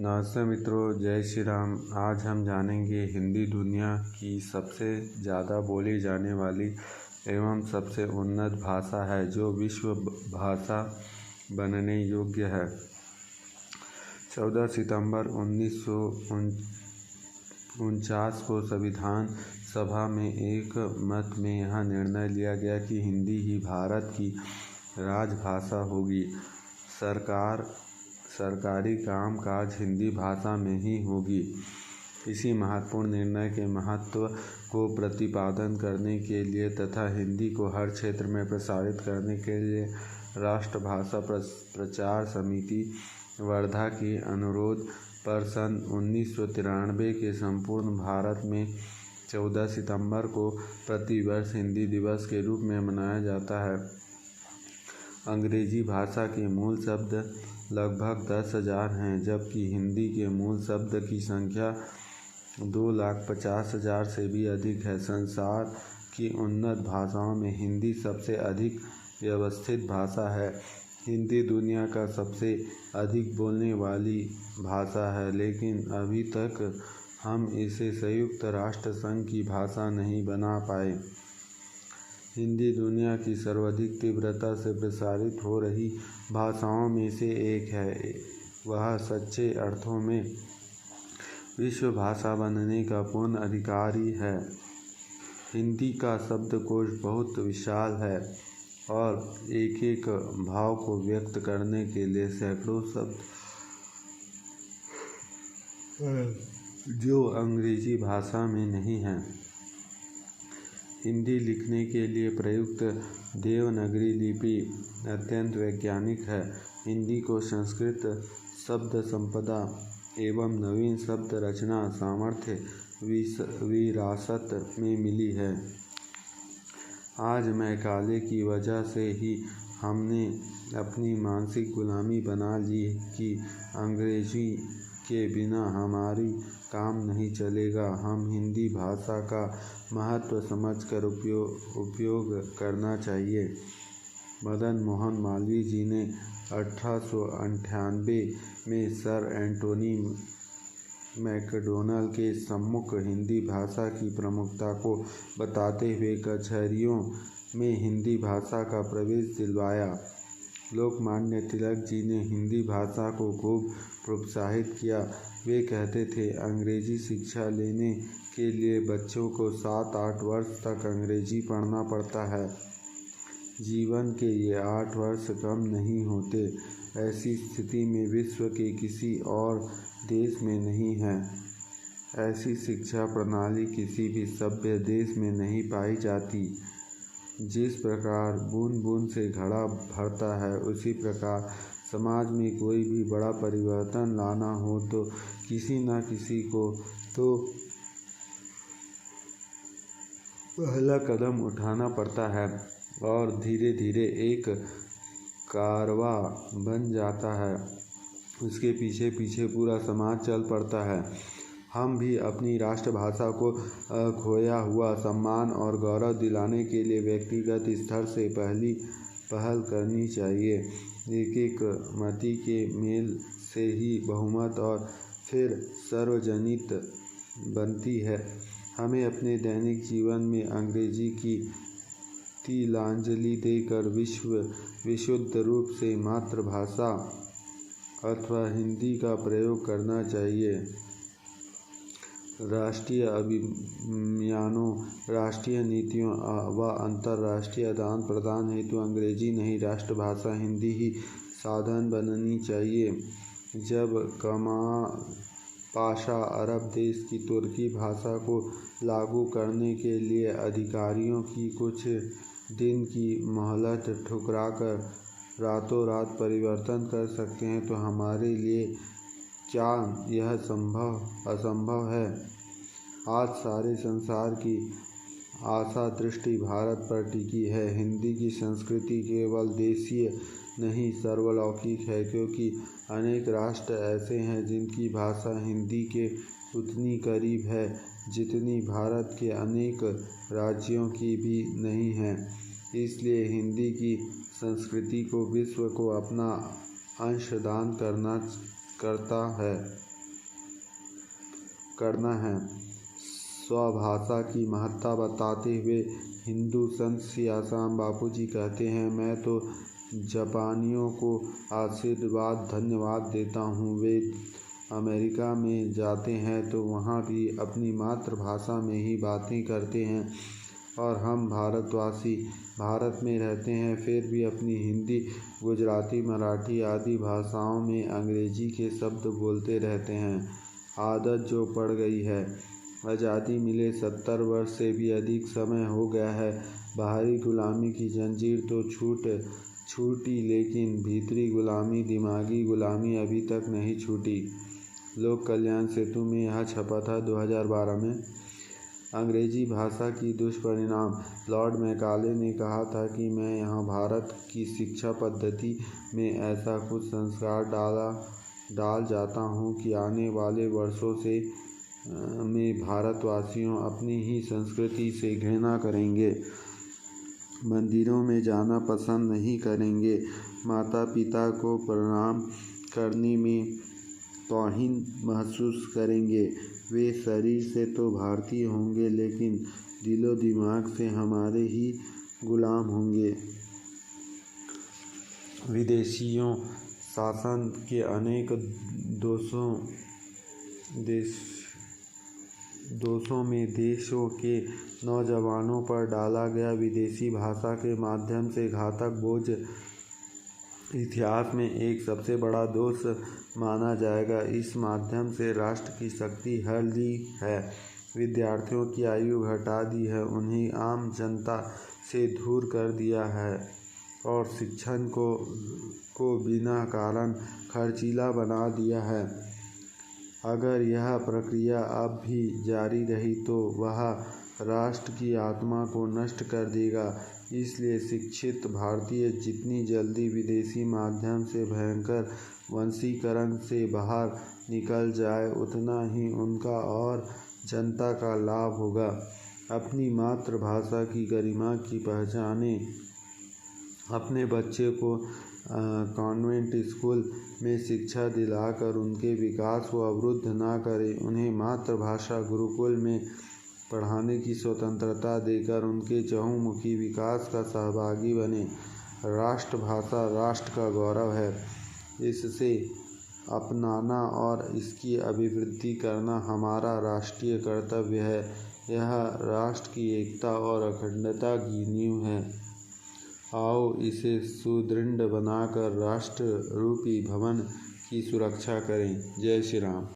नमस्ते मित्रों, जय श्री राम। आज हम जानेंगे हिंदी दुनिया की सबसे ज़्यादा बोली जाने वाली एवं सबसे उन्नत भाषा है जो विश्व भाषा बनने योग्य है। 14 सितंबर 1949 को संविधान सभा में एक मत में यह निर्णय लिया गया कि हिंदी ही भारत की राजभाषा होगी। सरकारी कामकाज हिंदी भाषा में ही होगी। इसी महत्वपूर्ण निर्णय के महत्व को प्रतिपादन करने के लिए तथा हिंदी को हर क्षेत्र में प्रसारित करने के लिए राष्ट्रभाषा प्रचार समिति वर्धा के अनुरोध पर सन 1993 के संपूर्ण भारत में 14 सितंबर को प्रतिवर्ष हिंदी दिवस के रूप में मनाया जाता है। अंग्रेजी भाषा के मूल शब्द लगभग 10,000 हैं, जबकि हिंदी के मूल शब्द की संख्या 2,50,000 से भी अधिक है। संसार की उन्नत भाषाओं में हिंदी सबसे अधिक व्यवस्थित भाषा है। हिंदी दुनिया का सबसे अधिक बोलने वाली भाषा है, लेकिन अभी तक हम इसे संयुक्त राष्ट्र संघ की भाषा नहीं बना पाए। हिंदी दुनिया की सर्वाधिक तीव्रता से प्रसारित हो रही भाषाओं में से एक है। वह सच्चे अर्थों में विश्व भाषा बनने का पूर्ण अधिकारी है। हिंदी का शब्दकोश बहुत विशाल है और एक एक भाव को व्यक्त करने के लिए सैकड़ों शब्द जो अंग्रेजी भाषा में नहीं हैं। हिंदी लिखने के लिए प्रयुक्त देवनागरी लिपि अत्यंत वैज्ञानिक है। हिंदी को संस्कृत शब्द संपदा एवं नवीन शब्द रचना सामर्थ्य विरासत में मिली है। आज मैकाले की वजह से ही हमने अपनी मानसिक गुलामी बना ली कि अंग्रेजी के बिना हमारी काम नहीं चलेगा। हम हिंदी भाषा का महत्व समझकर उपयोग करना चाहिए। मदन मोहन मालवीय जी ने 1898 में सर एंटोनी मैकडॉनल्ड के सम्मुख हिंदी भाषा की प्रमुखता को बताते हुए कचहरियों में हिंदी भाषा का प्रवेश दिलवाया। लोकमान्य तिलक जी ने हिंदी भाषा को खूब प्रोत्साहित किया। वे कहते थे, अंग्रेजी शिक्षा लेने के लिए बच्चों को 7-8 वर्ष तक अंग्रेजी पढ़ना पड़ता है। जीवन के ये 8 वर्ष कम नहीं होते। ऐसी स्थिति में विश्व के किसी और देश में नहीं है। ऐसी शिक्षा प्रणाली किसी भी सभ्य देश में नहीं पाई जाती। जिस प्रकार बूंद बूंद से घड़ा भरता है, उसी प्रकार समाज में कोई भी बड़ा परिवर्तन लाना हो तो किसी न किसी को तो पहला कदम उठाना पड़ता है और धीरे धीरे एक कारवां बन जाता है। उसके पीछे पीछे पूरा समाज चल पड़ता है। हम भी अपनी राष्ट्रभाषा को खोया हुआ सम्मान और गौरव दिलाने के लिए व्यक्तिगत स्तर से पहल करनी चाहिए। एक मति के मेल से ही बहुमत और फिर सार्वजनिक बनती है। हमें अपने दैनिक जीवन में अंग्रेजी की तिलांजलि देकर विशुद्ध रूप से मातृभाषा अथवा हिंदी का प्रयोग करना चाहिए। राष्ट्रीय अभियानों, राष्ट्रीय नीतियों व अंतर्राष्ट्रीय आदान प्रदान हेतु अंग्रेजी नहीं, राष्ट्रभाषा हिंदी ही साधन बननी चाहिए। जब पाशा अरब देश की तुर्की भाषा को लागू करने के लिए अधिकारियों की कुछ दिन की मोहलत ठुकराकर रातों रात परिवर्तन कर सकते हैं, तो हमारे लिए क्या यह असंभव है? आज सारे संसार की आशा दृष्टि भारत पर टिकी है। हिंदी की संस्कृति केवल देशीय नहीं सर्वलौकिक है, क्योंकि अनेक राष्ट्र ऐसे हैं जिनकी भाषा हिंदी के उतनी करीब है जितनी भारत के अनेक राज्यों की भी नहीं है। इसलिए हिंदी की संस्कृति को विश्व को अपना अंशदान करता है। करना है। स्वभाषा की महत्ता बताते हुए हिंदू संत श्री आसाराम बापूजी कहते हैं, मैं तो जापानियों को आशीर्वाद धन्यवाद देता हूँ। वे अमेरिका में जाते हैं तो वहाँ भी अपनी मातृभाषा में ही बातें करते हैं और हम भारतवासी भारत में रहते हैं फिर भी अपनी हिंदी, गुजराती, मराठी आदि भाषाओं में अंग्रेजी के शब्द बोलते रहते हैं। आदत जो पड़ गई है। आज़ादी मिले 70 वर्ष से भी अधिक समय हो गया है। बाहरी गुलामी की जंजीर तो छूटी लेकिन भीतरी गुलामी, दिमागी गुलामी अभी तक नहीं छूटी। लोक कल्याण सेतु में यह छपा था 2012 में। अंग्रेजी भाषा की दुष्परिणाम। लॉर्ड मैकाले ने कहा था कि मैं यहाँ भारत की शिक्षा पद्धति में ऐसा कुछ संस्कार डाल जाता हूँ कि आने वाले वर्षों में भारतवासियों अपनी ही संस्कृति से घृणा करेंगे, मंदिरों में जाना पसंद नहीं करेंगे, माता पिता को प्रणाम करने में तौहीन महसूस करेंगे। वे शरीर से तो भारतीय होंगे लेकिन दिलो दिमाग से हमारे ही गुलाम होंगे। विदेशियों शासन के अनेक दोषों में देशों के नौजवानों पर डाला गया विदेशी भाषा के माध्यम से घातक बोझ इतिहास में एक सबसे बड़ा दोष माना जाएगा। इस माध्यम से राष्ट्र की शक्ति हर ली है, विद्यार्थियों की आयु घटा दी है, उन्हें आम जनता से दूर कर दिया है और शिक्षण को बिना कारण खर्चीला बना दिया है। अगर यह प्रक्रिया अब भी जारी रही तो वह राष्ट्र की आत्मा को नष्ट कर देगा। इसलिए शिक्षित भारतीय जितनी जल्दी विदेशी माध्यम से भयंकर वंशीकरण से बाहर निकल जाए उतना ही उनका और जनता का लाभ होगा। अपनी मातृभाषा की गरिमा की पहचाने, अपने बच्चे को कॉन्वेंट स्कूल में शिक्षा दिलाकर उनके विकास को अवरुद्ध न करें, उन्हें मातृभाषा गुरुकुल में पढ़ाने की स्वतंत्रता देकर उनके चहुमुखी विकास का सहभागी बने। राष्ट्रभाषा राष्ट्र का गौरव है, इससे अपनाना और इसकी अभिवृद्धि करना हमारा राष्ट्रीय कर्तव्य है। यह राष्ट्र की एकता और अखंडता की नींव है। आओ इसे सुदृढ़ बनाकर राष्ट्र रूपी भवन की सुरक्षा करें। जय श्री राम।